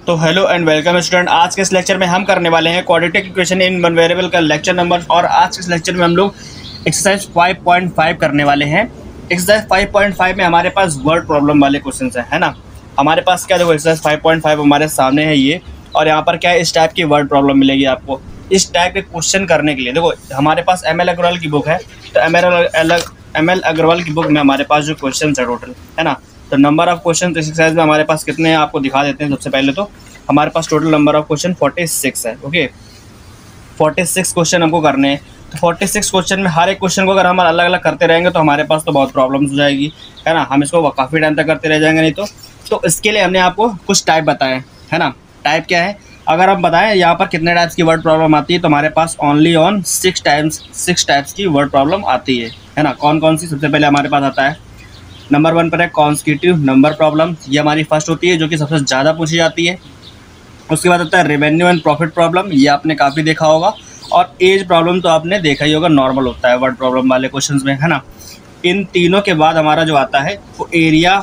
तो hello and welcome student. आज के इस लेक्चर में हम करने वाले हैं quadratic equation in one variable का लेक्चर नंबर। और आज के इस लेक्चर में हम लोग एक्सरसाइज 5.5 करने वाले हैं। एक्सरसाइज 5.5 में हमारे पास वर्ड प्रॉब्लम वाले क्वेश्चन है ना। हमारे पास क्या देखो, एक्सरसाइज 5.5 हमारे सामने है ये, और यहाँ पर क्या है, इस टाइप की वर्ड प्रॉब्लम मिलेगी आपको। इस टाइप के क्वेश्चन करने के लिए देखो हमारे पास ML अग्रवाल की बुक है, तो ML अग्रवाल की बुक में हमारे पास जो क्वेश्चन है टोटल है ना, तो नंबर ऑफ क्वेश्चन इस एक्सरसाइज में हमारे पास कितने हैं आपको दिखा देते हैं। सबसे पहले तो हमारे पास टोटल नंबर ऑफ क्वेश्चन 46 है। ओके, 46 क्वेश्चन हमको करने हैं। तो 46 क्वेश्चन में हर एक क्वेश्चन को अगर हम अलग अलग करते रहेंगे तो हमारे पास तो बहुत प्रॉब्लम्स हो जाएगी, है ना। हम इसको काफ़ी टाइम तक करते रह जाएंगे नहीं तो इसके लिए हमने आपको कुछ टाइप बताए, है ना। टाइप क्या है, अगर हम बताएं यहाँ पर कितने टाइप्स की वर्ड प्रॉब्लम आती है, तो हमारे पास ओनली ऑन 6 टाइप्स की वर्ड प्रॉब्लम आती है ना। कौन कौन सी? सबसे पहले हमारे पास आता है नंबर 1 पर है कॉन्स्टिट्यूटिव नंबर प्रॉब्लम। ये हमारी फर्स्ट होती है, जो कि सबसे ज़्यादा पूछी जाती है। उसके बाद आता है रेवेन्यू एंड प्रॉफिट प्रॉब्लम, ये आपने काफ़ी देखा होगा। और एज प्रॉब्लम तो आपने देखा ही होगा, नॉर्मल होता है वर्ड प्रॉब्लम वाले क्वेश्चंस में, है ना। इन तीनों के बाद हमारा जो आता है वो एरिया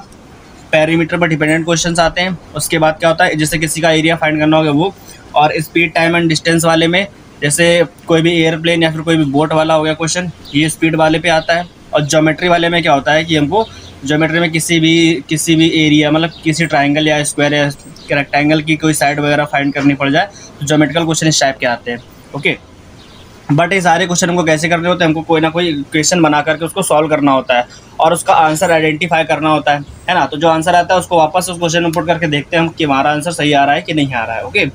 पेरीमीटर पर डिपेंडेंट क्वेश्चंस आते हैं। उसके बाद क्या होता है, जैसे किसी का एरिया फाइंड करना होगा वो, और स्पीड टाइम एंड डिस्टेंस वाले में जैसे कोई भी एयरप्लेन या फिर कोई भी बोट वाला हो गया क्वेश्चन, ये स्पीड वाले पे आता है। और ज्योमेट्री वाले में क्या होता है कि हमको ज्योमेट्री में किसी भी एरिया, मतलब किसी ट्राइंगल या स्क्वायर या रेक्टेंगल की कोई साइड वगैरह फाइंड करनी पड़ जाए तो ज्योमेट्रिकल क्वेश्चन इस टाइप के आते हैं। ओके, बट ये सारे क्वेश्चन हमको कैसे करने होते हैं, हमको कोई ना कोई क्वेश्चन बना करके उसको सॉल्व करना होता है और उसका आंसर आइडेंटिफाई करना होता है ना। तो जो आंसर आता है उसको वापस उस क्वेश्चन में पुट करके देखते हैं हम कि हमारा आंसर सही आ रहा है कि नहीं आ रहा है। ओके,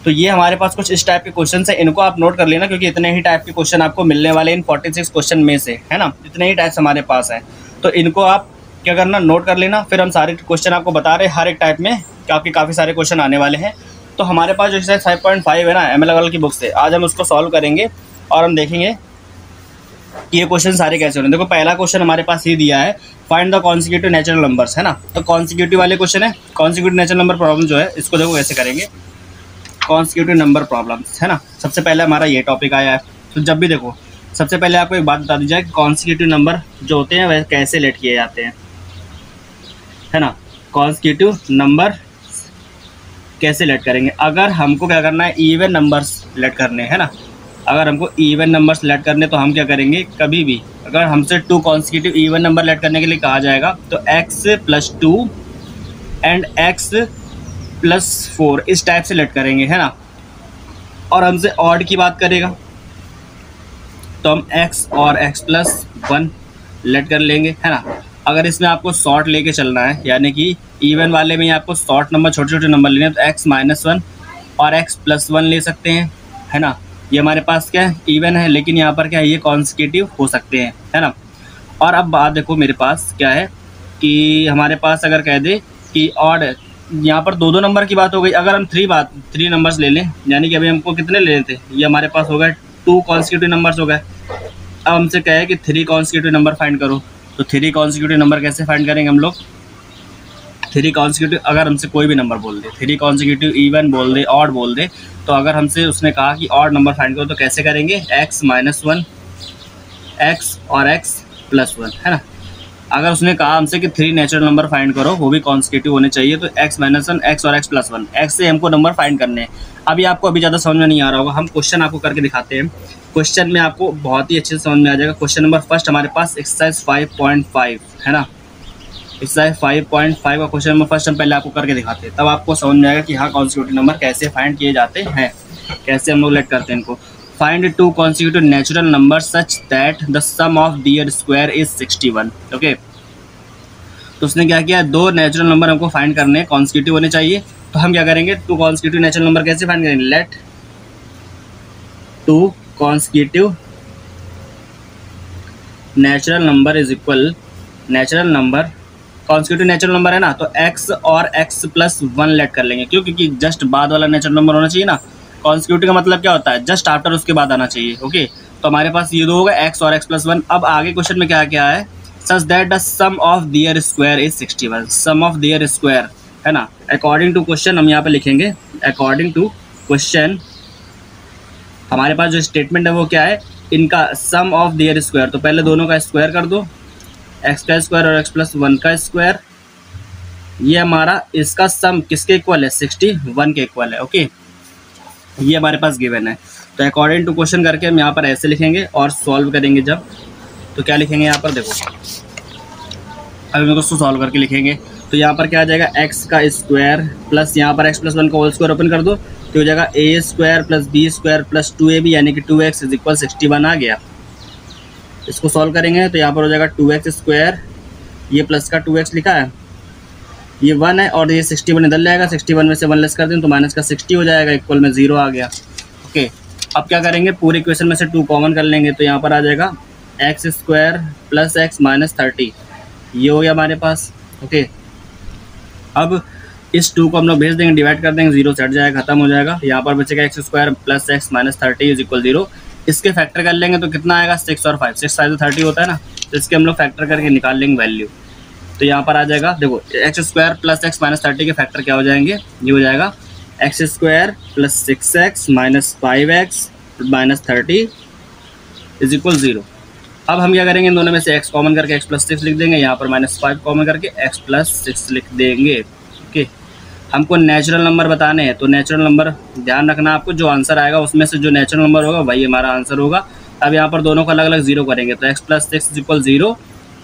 तो ये हमारे पास कुछ इस टाइप के क्वेश्चन है, इनको आप नोट कर लेना, क्योंकि इतने ही टाइप के क्वेश्चन आपको मिलने वाले इन 46 क्वेश्चन में से, है ना। इतने ही टाइप्स हमारे पास हैं, तो इनको आप क्या करना, नोट कर लेना। फिर हम सारे क्वेश्चन आपको बता रहे हैं, हर एक टाइप में काफ़ी सारे क्वेश्चन आने वाले हैं। तो हमारे पास जो एक्सरसाइज 5.5 है ना ML अग्रवाल की बुक से, आज हम उसको सॉल्व करेंगे और हम देखेंगे कि ये क्वेश्चन सारे कैसे हो रहे हैं। देखो पहला क्वेश्चन हमारे पास ये दिया है, find the consecutive natural numbers, है ना। तो कॉन्सिक्यूटिव वाले क्वेश्चन है। कॉन्सिक्यूटिव नेचुरल नंबर प्रॉब्लम जो है, इसको देखो कैसे करेंगे, कॉन्सिक्यूटिव नंबर प्रॉब्लम्स, है ना। सबसे पहले हमारा ये टॉपिक आया है। तो जब भी देखो, सबसे पहले आपको एक बात बता दी जाए कि कॉन्सिक्यूटिव नंबर जो होते हैं वह कैसे लेट किए जाते हैं, है ना। कॉन्सिक्यूटिव नंबर कैसे लेट करेंगे, अगर हमको क्या करना है, इवन नंबर्स लेट करने, है ना। अगर हमको इवन नंबर्स लेट करने तो हम क्या करेंगे, कभी भी अगर हमसे 2 कॉन्सिक्यूटिव इवन नंबर लेट करने के लिए कहा जाएगा तो x+2 एंड x+4 इस टाइप से लेट करेंगे, है ना। और हमसे ऑड की बात करेगा तो हम x और x+1 लेट कर लेंगे, है ना। अगर इसमें आपको शॉर्ट लेके चलना है, यानी कि इवन वाले में आपको शॉर्ट नंबर, छोटे छोटे नंबर लेने हैं, तो x-1 और x+1 ले सकते हैं, है ना। ये हमारे पास क्या है, इवन है, लेकिन यहाँ पर क्या है, ये कॉन्सिक्यूटिव हो सकते हैं, है ना। और अब बात देखो मेरे पास क्या है कि हमारे पास अगर कह दे कि ऑड, यहाँ पर दो नंबर की बात हो गई। अगर हम 3 नंबर्स ले लें, यानी कि अभी हमको कितने लेने थे, ये हमारे पास हो गए 2 कॉन्सिक्यूटिव नंबर्स हो गए। अब हमसे कहे कि 3 कॉन्सिक्यूटिव नंबर फाइंड करो, तो 3 कॉन्सिक्यूटिव नंबर कैसे फाइंड करेंगे हम लोग। 3 कॉन्सिक्यूटिव, अगर हमसे कोई भी नंबर बोल दे, 3 कॉन्सिक्यूटिव इवन बोल दे, ऑड बोल दे, तो अगर हमसे उसने कहा कि ऑड नंबर फाइंड करो तो कैसे करेंगे, x-1 x और x+1, है ना। अगर उसने कहा हमसे कि 3 नेचुरल नंबर फाइंड करो, वो भी कॉन्सिक्यूटिव होने चाहिए, तो x-1 x और x+1, x से हमको नंबर फाइंड करने हैं। अभी आपको अभी ज़्यादा समझ में नहीं आ रहा होगा, हम क्वेश्चन आपको करके दिखाते हैं। क्वेश्चन में आपको बहुत ही अच्छे से समझ में आ जाएगा। क्वेश्चन नंबर फर्स्ट हमारे पास एक्सरसाइज 5.5 है ना। एक्सरसाइज 5.5 का क्वेश्चन नंबर फर्स्ट हम पहले आपको करके दिखाते हैं, तब आपको समझ में आएगा कि हाँ कॉन्सिक्यूटिव नंबर कैसे फाइंड किए जाते हैं, कैसे हम लोग लेट करते हैं इनको। Find 2 consecutive natural number such that the sum of their square is 61। Okay, तो उसने क्या किया, 2 नेचुरल नंबर हमको फाइंड करने हैं, कॉन्सिक्यूटिव होने चाहिए। तो हम क्या करेंगे, 2 कॉन्सिक्यूटिव नेचुरल नंबर कैसे फाइंड करेंगे, let 2 consecutive natural number is equal, natural number consecutive natural number है ना, तो x और x+1 लेट कर लेंगे। क्यों, क्योंकि जस्ट बाद वाला नेचुरल नंबर होना चाहिए ना। कॉन्सिक्यूटिव का मतलब क्या होता है, जस्ट आफ्टर उसके बाद आना चाहिए। ओके, तो हमारे पास ये 2 होगा, x और x+1। अब आगे क्वेश्चन में क्या क्या है, such that the sum of their square is 61, sum of their square, है ना। अकॉर्डिंग टू क्वेश्चन हम यहाँ पे लिखेंगे, अकॉर्डिंग टू क्वेश्चन हमारे पास जो स्टेटमेंट है वो क्या है, इनका सम ऑफ देयर स्क्वायर। तो पहले दोनों का स्क्वायर कर दो, x का स्क्वायर और x+1 का स्क्वायर, ये हमारा इसका सम किसके इक्वल है, 61 के इक्वल है। ओके, ये हमारे पास गिवन है। तो अकॉर्डिंग टू क्वेश्चन करके हम यहाँ पर ऐसे लिखेंगे और सॉल्व करेंगे जब, तो क्या लिखेंगे यहाँ पर देखो, अभी हम उसको सॉल्व करके लिखेंगे तो यहाँ पर क्या आ जाएगा, एक्स का स्क्वायर प्लस यहाँ पर एक्स प्लस 1 का होल स्क्वायर ओपन कर दो तो हो जाएगा A square plus B square plus 2ab यानी कि 2x इज इक्वल 61 आ गया। इसको सॉल्व करेंगे तो यहाँ पर हो जाएगा 2x स्क्वायर, ये प्लस का 2x लिखा है, ये 1 है और ये 61 इधर जाएगा, 61 में से 1 लेस कर दें तो माइनस का 60 हो जाएगा, इक्वल में 0 आ गया। ओके, अब क्या करेंगे, पूरी इक्वेशन में से 2 कॉमन कर लेंगे तो यहाँ पर आ जाएगा x square plus x minus 30, ये हो गया हमारे पास। ओके, अब इस 2 को हम लोग भेज देंगे, डिवाइड कर देंगे, 0 से हट जाएगा, खत्म हो जाएगा। यहाँ पर बचेगा x square plus x minus 30 is equal 0। इसके फैक्टर कर लेंगे तो कितना आएगा, 6 और 5, 6 5 30 होता है ना, तो इसके हम लोग फैक्टर करके निकाल लेंगे वैल्यू। तो यहाँ पर आ जाएगा देखो x square plus x minus 30 के फैक्टर क्या हो जाएंगे, ये हो जाएगा x square plus 6x minus 5x minus 30 is equal 0। अब हम क्या करेंगे, इन दोनों में से x कॉमन करके x प्लस 6 लिख देंगे, यहाँ पर माइनस 5 कॉमन करके x प्लस 6 लिख देंगे। ओके, हमको नेचुरल नंबर बताने हैं तो नेचुरल नंबर ध्यान रखना आपको, जो आंसर आएगा उसमें से जो नेचुरल नंबर होगा वही हमारा आंसर होगा। अब यहाँ पर दोनों को अलग अलग 0 करेंगे तो x plus 6 is equal 0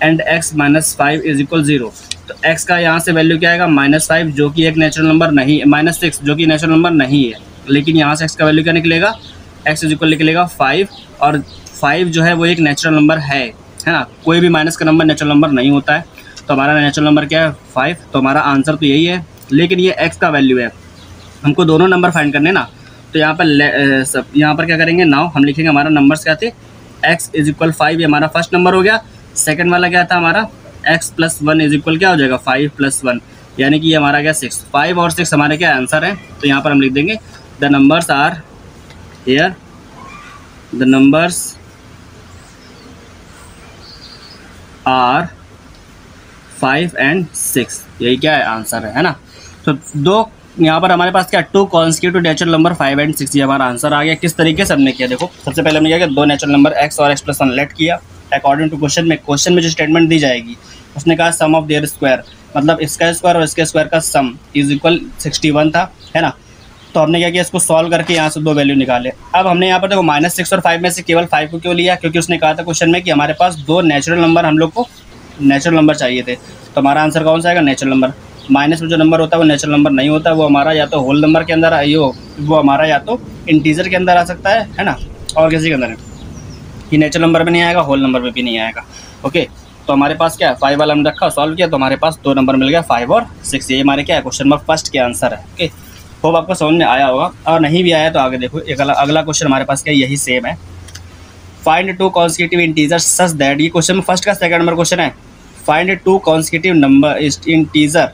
and x minus 5 is equal 0। तो x का यहाँ से वैल्यू क्या आएगा, -5 जो कि एक नेचुरल नंबर नहीं है, -6 जो कि नेचुरल नंबर नहीं है, लेकिन यहाँ से x का वैल्यू क्या निकलेगा, x इज इक्वल निकलेगा 5 और 5 जो है वो एक नेचुरल नंबर है ना, कोई भी माइनस का नंबर नेचुरल नंबर नहीं होता है। तो हमारा नेचुरल नंबर क्या है, 5, तो हमारा आंसर तो यही है। लेकिन ये x का वैल्यू है, हमको दोनों नंबर फाइंड करने ना, तो यहाँ पर क्या करेंगे, नाउ हम लिखेंगे हमारा नंबर्स क्या थे, x इज इक्वल 5 ये हमारा फर्स्ट नंबर हो गया। सेकंड वाला क्या था हमारा, x प्लस 1 इज इक्वल क्या हो जाएगा, 5 प्लस 1 यानी कि ये हमारा क्या 6, 5 और 6 हमारे क्या आंसर है। तो यहाँ पर हम लिख देंगे the numbers are here, the numbers are 5 and 6, यही क्या है आंसर है ना। तो दो यहाँ पर हमारे पास क्या 2 कॉन्सिक्यूटिव नेचुरल नंबर 5 एंड 6, ये हमारा आंसर आ गया। किस तरीके से हमने किया देखो, सबसे पहले हमने क्या किया, 2 नेचुरल नंबर x और x प्लस 1 लेट किया अकॉर्डिंग टू क्वेश्चन में जो स्टेटमेंट दी जाएगी उसने कहा सम ऑफ देयर स्क्वायर, मतलब इसका स्क्वायर और इसके स्क्वायर का सम इज इक्वल 61 था, है ना। तो हमने क्या किया, इसको सॉल्व करके यहाँ से 2 वैल्यू निकाले। अब हमने यहाँ पर देखो -6 और 5 में से केवल 5 को क्यों लिया, क्योंकि उसने कहा था क्वेश्चन में कि हमारे पास 2 नेचुरल नंबर, हम लोग को नेचुरल नंबर चाहिए थे। तो हमारा आंसर कौन सा आएगा, नेचुरल नंबर। माइनस में जो नंबर होता है वो नेचुरल नंबर नहीं होता, वो हमारा या तो होल नंबर के अंदर वो हमारा या तो इंटीजर के अंदर आ सकता है ना, और किसी के अंदर ये नेचुरल नंबर में नहीं आएगा, होल नंबर में भी नहीं आएगा। ओके, तो हमारे पास क्या है, 5 वाला हमने रखा, सॉल्व किया तो हमारे पास 2 नंबर मिल गया, 5 और 6। ये हमारे क्या है, क्वेश्चन नंबर फर्स्ट के आंसर है। ओके, होप आपको समझ में आया होगा, और नहीं भी आया तो आगे देखो एक अगला क्वेश्चन हमारे पास क्या यही सेम है। Find 2 consecutive integers such that, ये क्वेश्चन में फर्स्ट का सेकंड नंबर क्वेश्चन है। फाइंड 2 कॉन्सिक्यूटिव नंबर इंटीजर,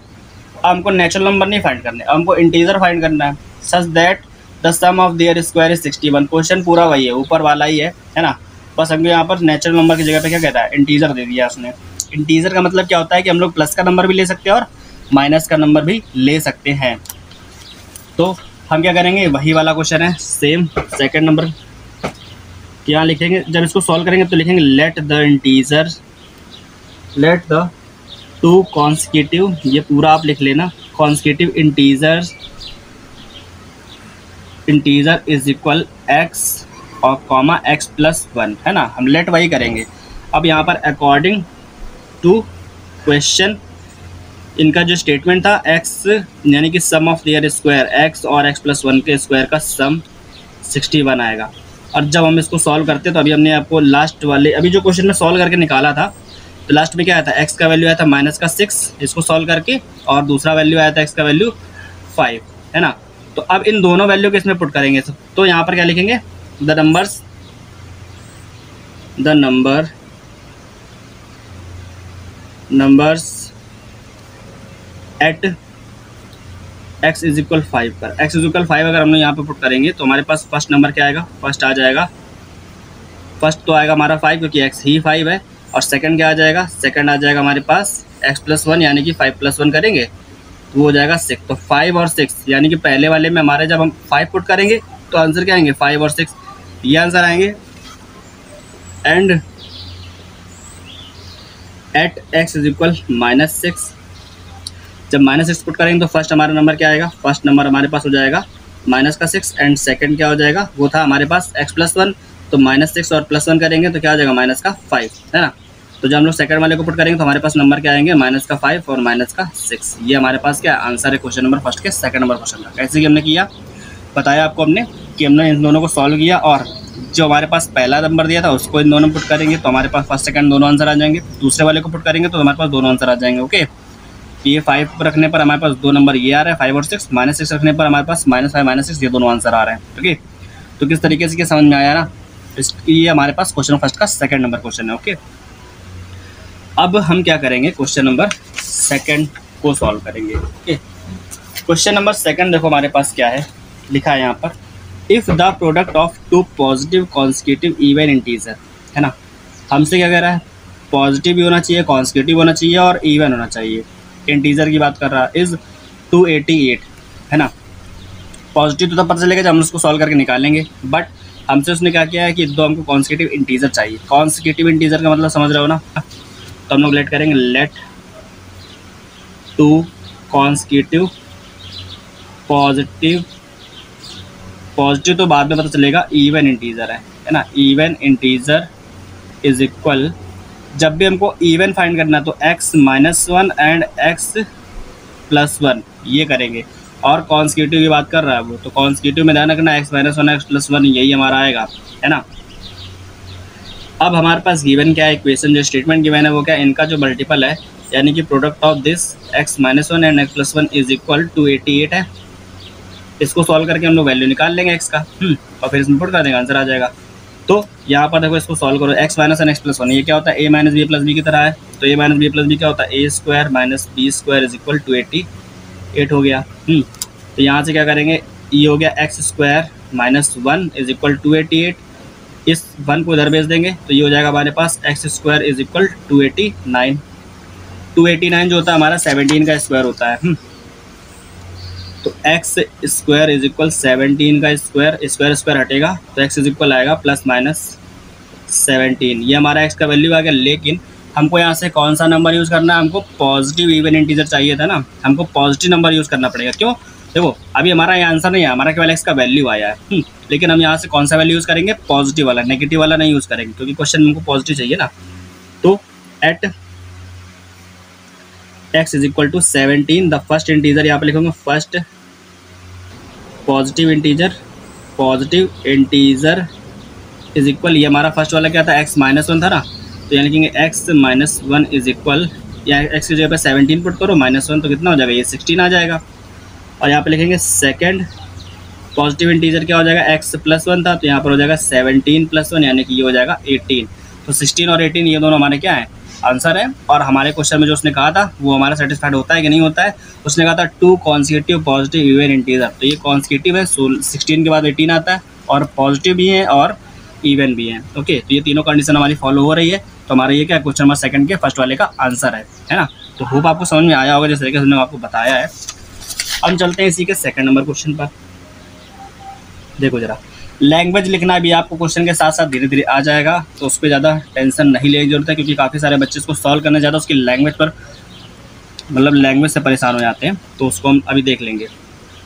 हमको नेचुरल नंबर नहीं फाइंड करने, हमको इंटीजर फाइंड करना है। Such that the sum of their square is 61, question पूरा वही है, ऊपर वाला ही है ना, बस हमको यहाँ पर नेचुरल नंबर की जगह पे क्या कहता है, इंटीजर दे दिया उसने। इंटीजर का मतलब क्या होता है कि हम लोग प्लस का नंबर भी ले सकते हैं और माइनस का नंबर भी ले सकते हैं। तो हम क्या करेंगे, वही वाला क्वेश्चन है सेम, सेकंड नंबर यहाँ लिखेंगे। जब इसको सॉल्व करेंगे तो लिखेंगे लेट द 2 कॉन्सिक्यूटिव, ये पूरा आप लिख लेना, consecutive integer is equal x और कॉमा x प्लस 1, है ना, हम लेट वही करेंगे। अब यहाँ पर अकॉर्डिंग टू क्वेश्चन इनका जो स्टेटमेंट था x यानी कि sum of their square, x और x प्लस 1 के स्क्वायर का सम 61 आएगा। और जब हम इसको सॉल्व करते तो अभी हमने आपको लास्ट वाले अभी जो क्वेश्चन में सॉल्व करके निकाला था, तो लास्ट में क्या आया था, x का वैल्यू आया था -6 इसको सॉल्व करके, और दूसरा वैल्यू आया था x का वैल्यू 5, है ना। तो अब इन दोनों वैल्यू को इसमें पुट करेंगे, तो यहाँ पर क्या लिखेंगे, the numbers at x is equal 5 पर, x इज इक्वल 5 अगर हम लोग यहाँ पे पुट करेंगे तो हमारे पास फर्स्ट नंबर क्या आएगा, फर्स्ट आ जाएगा, फर्स्ट तो आएगा हमारा 5 क्योंकि x ही 5 है, और सेकंड क्या आ जाएगा, सेकंड आ जाएगा हमारे पास x प्लस 1 यानी कि 5 प्लस 1 करेंगे तो वो हो जाएगा 6। तो 5 और 6 यानी कि पहले वाले में हमारे जब हम 5 पुट करेंगे तो आंसर क्या आएंगे, 5 और 6 ये आंसर आएंगे। And at x is equal -6, जब -6 पुट करेंगे तो फर्स्ट हमारा नंबर क्या आएगा, फर्स्ट नंबर हमारे पास हो जाएगा -6 एंड सेकंड क्या हो जाएगा, वो था हमारे पास x+1, तो -6 और +1 करेंगे तो क्या हो जाएगा -5, है ना। तो जब हम लोग सेकंड वाले को पुट करेंगे तो हमारे पास नंबर क्या आएंगे, -5 और -6। ये हमारे पास क्या आंसर है क्वेश्चन नंबर फर्स्ट के सेकंड नंबर क्वेश्चन का। कैसे कि हमने किया बताया आपको हमने कि हमने इन दोनों को सॉल्व किया और जो हमारे पास पहला नंबर दिया था उसको इन दोनों में पुट करेंगे तो हमारे पास फर्स्ट सेकंड दोनों आंसर आ जाएंगे। दूसरे वाले को पुट करेंगे तो हमारे पास दोनों आंसर आ जाएंगे। ओके, ये 5 रखने पर हमारे पास दो नंबर ये आ रहा है 5 और 6, -6 रखने पर हमारे पास -5 -6 ये दोनों आंसर आ रहे हैं। ओके, तो किस तरीके से समझ में आया ना, ये हमारे पास क्वेश्चन फर्स्ट का सेकंड नंबर क्वेश्चन है। ओके, अब हम क्या करेंगे, क्वेश्चन नंबर सेकंड को सॉल्व करेंगे। ओके, क्वेश्चन नंबर सेकंड देखो हमारे पास क्या है लिखा है यहाँ पर, if the product of two positive consecutive even integer, है ना। हमसे क्या कह रहा है, पॉजिटिव भी होना चाहिए, कॉन्सिक्यूटिव होना चाहिए और इवन होना चाहिए। इंटीजर की बात कर रहा है, इज़ 288, है ना। पॉजिटिव तो तब पता चलेगा जब हम उसको सॉल्व करके निकालेंगे, बट हमसे उसने क्या किया है कि दो हमको कॉन्सिक्यूटिव इंटीजर चाहिए। कॉन्सिक्यूटिव इंटीजर का मतलब समझ रहे हो ना, तो हम लोग लेट करेंगे, लेट टू कॉन्सिक्यूटिव पॉजिटिव तो बाद में पता चलेगा इवन इंटीजर है ना। इवन इंटीजर इज इक्वल, जब भी हमको इवन फाइंड करना तो x-1 एंड x+1 ये करेंगे, और कॉन्सिक्यूटिव की बात कर रहा है वो, तो कॉन्सिक्यूटिव में ध्यान रखना x-1 x+1 यही हमारा आएगा, है ना। अब हमारे पास गिवन क्या है, इक्वेशन जो स्टेटमेंट गिवन है वो क्या है, इनका जो मल्टीपल है यानी कि product of this x-1 and x+1 is equal 288 है। इसको सॉल्व करके हम लोग वैल्यू निकाल लेंगे x का, और फिर इसमें पुट कर देंगे, आंसर आ जाएगा। तो यहाँ पर देखो इसको सॉल्व करो, x- एंड x+1 ये क्या होता है, a - b + b की तरह है, तो a - b + b क्या होता है, a² - b² इज इक्वल 288 हो गया। तो यहाँ से क्या करेंगे, ये हो गया x² - 1 इज इक्वल 288, इस 1 को इधर भेज देंगे तो ये हो जाएगा हमारे पास x² इज इक्वल 289। 289 जो होता है हमारा 17 का स्क्वायर होता है। तो x² इज इक्वल 17 का स्क्वायर हटेगा तो x इज इक्वल आएगा +-17। ये हमारा x का वैल्यू आ गया, लेकिन हमको यहाँ से कौन सा नंबर यूज़ करना है, हमको पॉजिटिव इवन इंटीजर चाहिए था ना, हमको पॉजिटिव नंबर यूज़ करना पड़ेगा। क्यों, देखो अभी हमारा ये आंसर नहीं है, हमारा केवल x का वैल्यू आया है, लेकिन हम यहाँ से कौन सा वैल्यू यूज़ करेंगे, पॉजिटिव वाला, नेगेटिव वाला नहीं यूज़ करेंगे, क्योंकि क्वेश्चन हमको पॉजिटिव चाहिए ना। तो at x is equal to 17, the first integer यहाँ पे लिखूंगा, first positive integer is equal, ये हमारा फर्स्ट वाला क्या था, x-1 था ना, तो यहाँ लिखेंगे x-1 इज इक्वल, या x की जगह पे 17 पुट करो, -1 तो कितना हो जाएगा, ये 16 आ जाएगा। और यहाँ पे लिखेंगे सेकंड पॉजिटिव इंटीजर क्या हो जाएगा, x+1 था, तो यहाँ पर हो जाएगा 17 + 1 यानी कि ये हो जाएगा 18। तो 16 और 18 ये दोनों हमारे क्या है, आंसर है। और हमारे क्वेश्चन में जो उसने कहा था वो हमारा सेटिस्फाइड होता है कि नहीं होता है, उसने कहा था 2 कॉन्सिक्यूटिव पॉजिटिव इवन इंटीजर, तो ये कॉन्सिक्यूटिव है, 16 के बाद 18 आता है, और पॉजिटिव भी है और इवन भी है। ओके, तो ये तीनों कंडीशन हमारी फॉलो हो रही है, तो हमारा ये क्या क्वेश्चन नंबर सेकंड के फर्स्ट वाले का आंसर है ना। तो होप आपको समझ में आया होगा जिस तरीके से हमने आपको बताया है। हम चलते हैं इसी के सेकंड नंबर क्वेश्चन पर। देखो जरा, लैंग्वेज लिखना भी आपको क्वेश्चन के साथ साथ धीरे धीरे आ जाएगा, तो उस पर ज़्यादा टेंशन नहीं लेने की जरूरत है, क्योंकि काफ़ी सारे बच्चे इसको सॉल्व करने ज़्यादा उसकी लैंग्वेज पर मतलब लैंग्वेज से परेशान हो जाते हैं, तो उसको हम अभी देख लेंगे।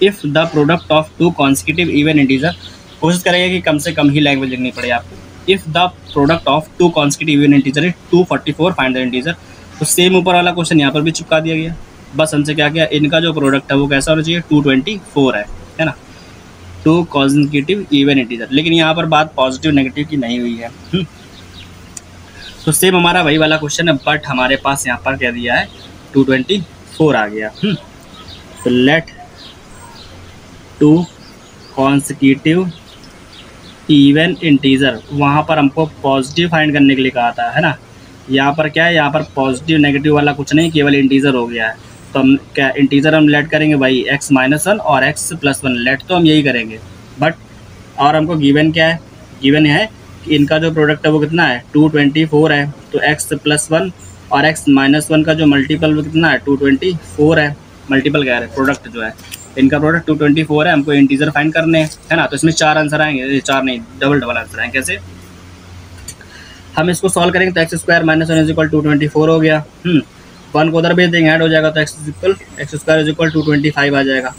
If the product of 2 consecutive even integer, कोशिश करेंगे कि कम से कम ही लैंग्वेज लिखनी पड़े आपको। If the product of 2 consecutive even integer is 244 find the integer, तो सेम ऊपर वाला क्वेश्चन यहाँ पर भी चिपका दिया गया। बस हमसे क्या किया, इनका जो प्रोडक्ट है वो कैसा होना चाहिए, 224 है ना, 2 कॉन्सिक्यूटिव इवन इंटीजर, लेकिन यहाँ पर बात पॉजिटिव नेगेटिव की नहीं हुई है। तो सेम हमारा वही वाला क्वेश्चन है, बट हमारे पास यहाँ पर क्या दिया है, 224 आ गया। तो लेट 2 कॉन्सिक्यूटिव इवन इंटीजर, वहाँ पर हमको पॉजिटिव फाइंड करने के लिए कहा था, है ना। यहाँ पर क्या है, यहाँ पर पॉजिटिव नेगेटिव वाला कुछ नहीं, केवल इंटीजर हो गया है। तो हम क्या इंटीजर हम लेट करेंगे भाई, x-1 और x+1 लेट तो हम यही करेंगे, बट और हमको गिवन क्या है, गिवन है कि इनका जो प्रोडक्ट है वो कितना है, 224 है। तो x+1 और x-1 का जो मल्टीपल वो कितना है, 224 है। मल्टीपल क्या है, प्रोडक्ट जो है, इनका प्रोडक्ट 224 है, हमको इंटीजर फाइंड करने हैं, है ना। तो इसमें 4 आंसर आएंगे, 4 नहीं डबल आंसर आएंगे। कैसे हम इसको सॉल्व करेंगे, तो x² - 1 इज इक्वल 224 हो गया। 1 को उधर भेज देंगे, ऐड हो जाएगा, तो एक्स स्क्वायर इज इक्वल 225 आ जाएगा।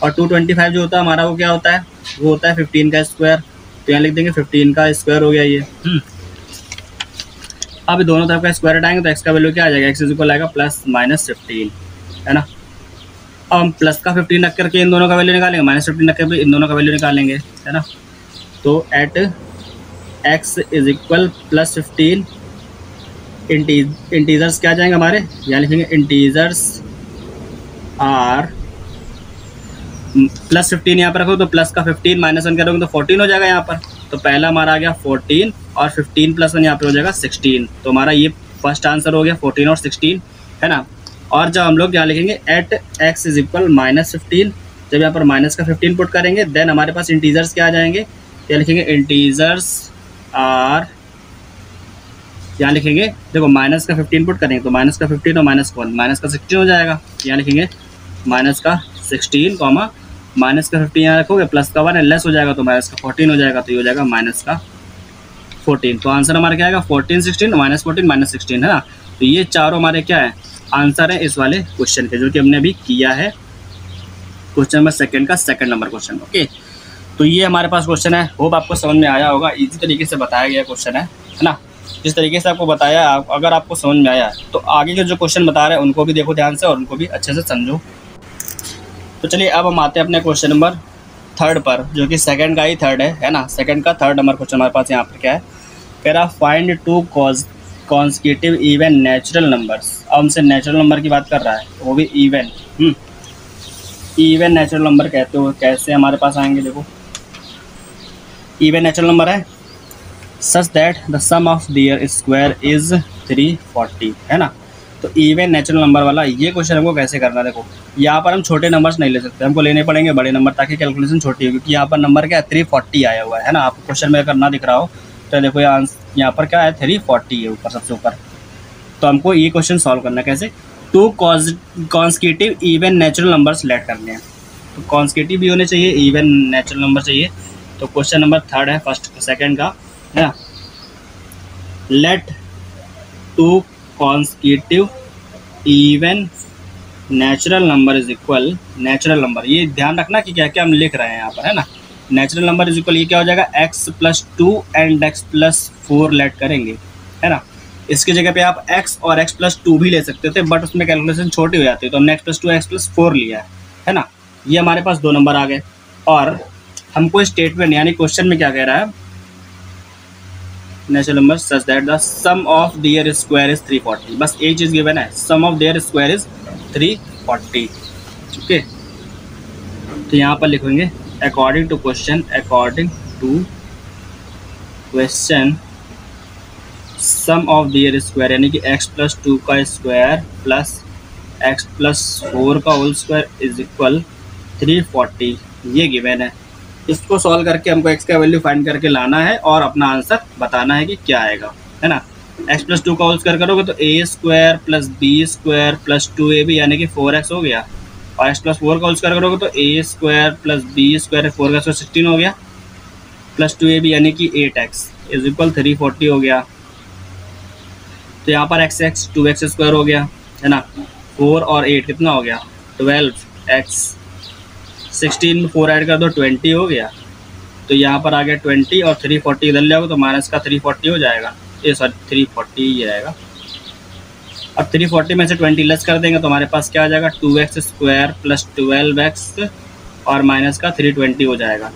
और 225 जो होता है हमारा वो क्या होता है, वो होता है 15 का स्क्वायर, तो यहाँ लिख देंगे 15 का स्क्वायर हो गया ये। अब दोनों तरफ का स्क्वायर हटाएंगे तो एक्स का वैल्यू क्या आ जाएगा, एक्स इज इक्वल आएगा प्लस माइनस 15, है ना। अब हम प्लस का 15 रख करके इन दोनों का वैल्यू निकालेंगे, माइनस 15 रख कर इन दोनों का वैल्यू निकालेंगे, है ना। तो at X is equal plus 15, integers क्या जाएंगे हमारे, यहाँ लिखेंगे इंटीजर्स आर प्लस 15 यहाँ पर रखो तो प्लस का 15 माइनस 1 करोगे तो 14 हो जाएगा यहाँ पर। तो पहला हमारा आ गया 14 और 15 प्लस 1 यहाँ पर हो जाएगा 16। तो हमारा ये फर्स्ट आंसर हो गया 14 और 16, है ना। और जब हम लोग यहाँ लिखेंगे at X is equal minus 15, जब यहाँ पर माइनस का 15 पुट करेंगे देन हमारे पास इंटीजर्स क्या आ जाएंगे, यहाँ लिखेंगे इंटीजर्स आर, यहाँ लिखेंगे देखो माइनस का 15 पुट करेंगे तो माइनस का 15 और माइनस का 1 माइनस का 16 हो जाएगा। यहाँ लिखेंगे माइनस का 16 कॉमा माइनस का 15 यहाँ रखोगे, प्लस का 1 है, लेस हो जाएगा तो माइनस का 14 हो जाएगा, तो ये हो जाएगा माइनस का 14। तो आंसर हमारा क्या आएगा 14 16 माइनस 14 माइनस 16, है ना। तो ये चारों हमारे क्या है आंसर है इस वाले क्वेश्चन के, जो कि हमने अभी किया है क्वेश्चन नंबर सेकंड का सेकंड नंबर क्वेश्चन। ओके, तो ये हमारे पास क्वेश्चन है, होप आपको समझ में आया होगा। इजी तरीके से बताया गया क्वेश्चन है ना। जिस तरीके से आपको बताया अगर आपको समझ में आया तो आगे के जो क्वेश्चन बता रहे हैं उनको भी देखो ध्यान से और उनको भी अच्छे से समझो। तो चलिए अब हम आते हैं अपने क्वेश्चन नंबर थर्ड पर, जो कि सेकंड का ही थर्ड है ना। सेकंड का थर्ड नंबर क्वेश्चन हमारे पास यहाँ पर क्या है, कह रहा find 2 consecutive even natural numbers. अब हमसे नेचुरल नंबर की बात कर रहा है, वो भी इवन। इवन नेचुरल नंबर कहते हो, कैसे हमारे पास आएंगे, देखो इवन नेचुरल नंबर है such that the sum of their square is 340, है ना। तो इवन नेचुरल नंबर वाला ये क्वेश्चन हमको कैसे करना है, देखो यहाँ पर हम छोटे नंबर्स नहीं ले सकते, हमको लेने पड़ेंगे बड़े नंबर, ताकि कैलकुलेशन छोटी हो, क्योंकि यहाँ पर नंबर क्या है 340 आया हुआ है ना। आपको क्वेश्चन में अगर ना दिख रहा हो तो देखो यहाँ पर क्या है 340 है ऊपर, सबसे ऊपर। तो हमको ये क्वेश्चन सॉल्व करना है कैसे, 2 consecutive even natural number select करने हैं। तो कॉन्सेक्यूटिव भी होने चाहिए, इवन नेचुरल नंबर चाहिए। तो क्वेश्चन नंबर थर्ड है फर्स्ट सेकंड का, है ना। Let 2 consecutive even natural number is equal, natural number ये ध्यान रखना कि क्या क्या हम लिख रहे हैं यहाँ पर, है ना। नेचुरल नंबर इज इक्वल ये क्या हो जाएगा x + 2 एंड x + 4 लेट करेंगे, है ना। इसकी जगह पे आप x और x + 2 भी ले सकते थे, बट उसमें कैलकुलेशन छोटी हो जाती है, तो हमने x + 2 x + 4 लिया है ना। ये हमारे पास 2 नंबर आ गए। और हमको स्टेटमेंट यानी क्वेश्चन में क्या कह रहा है, natural number such that the sum of their square is 340, बस एक चीज़ गिवन है, sum of their square is 340। Okay, तो यहाँ पर लिखेंगे according to question sum of their square यानी कि x + 2 का स्क्वायर प्लस x + 4 का होल स्क्वायर इज इक्वल 340, ये गिवन है। इसको सॉल्व करके हमको x का वैल्यू फाइंड करके लाना है और अपना आंसर बताना है कि क्या आएगा, है ना। x + 2 का होल स्क्वायर करोगे तो a² + b² + 2ab यानी कि 4x हो गया, और x + 4 का होल स्क्वायर करोगे तो a² + b² 4 का 16 हो गया, प्लस 2ab यानी कि 8x इज इक्वल 340 हो गया। तो यहाँ पर x 2x² हो गया, है ना। 4 और 8 कितना हो गया 12x, 16 में 4 ऐड कर दो 20 हो गया। तो यहाँ पर आ गया 20 और 340 इधर ले आओगे तो माइनस का 340 हो जाएगा, ये सॉरी 340 ही आएगा। अब 340 में से 20 लेस कर देंगे तो हमारे पास क्या आ जाएगा 2x² + 12x और माइनस का 320 हो जाएगा,